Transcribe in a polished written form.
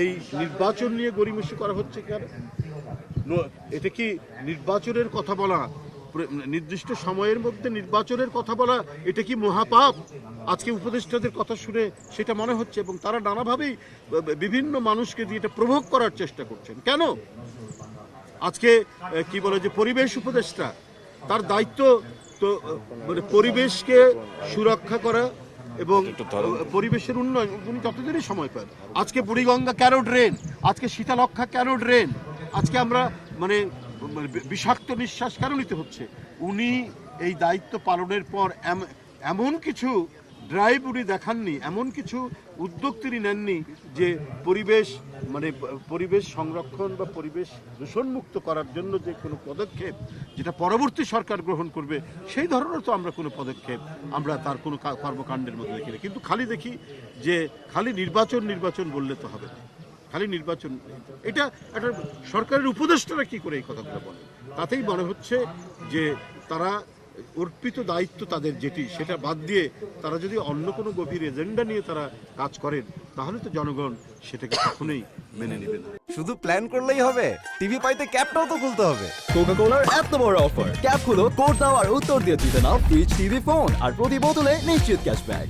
এই নির্বাচন নিয়ে গড়িমসি করা হচ্ছে কেন? এটা কি নির্বাচনের কথা বলা, নির্দিষ্ট সময়ের মধ্যে নির্বাচনের কথা বলা, এটা কি মহাপাপ? আজকে উপদেষ্টাদের কথা শুনে সেটা মনে হচ্ছে, এবং তারা নানাভাবেই বিভিন্ন মানুষকে দিয়ে এটা প্রভোগ করার চেষ্টা করছেন। কেন? আজকে কি বলে যে পরিবেশ উপদেষ্টা, তার দায়িত্ব তো মানে পরিবেশকে সুরক্ষা করা এবং পরিবেশের উন্নয়ন। উনি যতদিনই সময় পান, আজকে বুড়িগঙ্গা কেন ড্রেন, আজকে শীতলক্ষা কেন ড্রেন, আজকে আমরা মানে বিষাক্ত নিঃশ্বাস কেন নিতে হচ্ছে? উনি এই দায়িত্ব পালনের পর এমন কিছু ড্রাইভ উনি দেখাননি, এমন কিছু উদ্যোগ তিনি নেননি যে পরিবেশ মানে পরিবেশ সংরক্ষণ বা পরিবেশ দূষণমুক্ত করার জন্য যে কোনো পদক্ষেপ যেটা পরবর্তী সরকার গ্রহণ করবে, সেই ধরনের তো আমরা কোনো পদক্ষেপ আমরা তার কোনো কর্মকাণ্ডের মধ্যে দেখি না। কিন্তু খালি দেখি যে খালি নির্বাচন নির্বাচন বললে তো হবে না, খালি নির্বাচন। এটা একটা সরকারের উপদেষ্টারা কি করে এই কথাগুলো বলে? তাতেই মনে হচ্ছে যে তারা অর্পিত দায়িত্ব তাদের যেটি, সেটা বাদ দিয়ে তারা যদি অন্য কোনো গভীর এজেন্ডা নিয়ে তারা কাজ করেন, তাহলে তো জনগণ সেটাকে কখনোই মেনে নেবে না। শুধু প্ল্যান করলেই হবে, টিভি পাইতে ক্যাপটাও তো খুলতে হবে। কোকা-কোলার এত বড় অফার, ক্যাপ খুলো, কোড দাও আর উত্তর দিয়ে জিতে নাও ফ্রিজ, টিভি, ফোন আর প্রতি বোতলে নিশ্চিত ক্যাশব্যাক।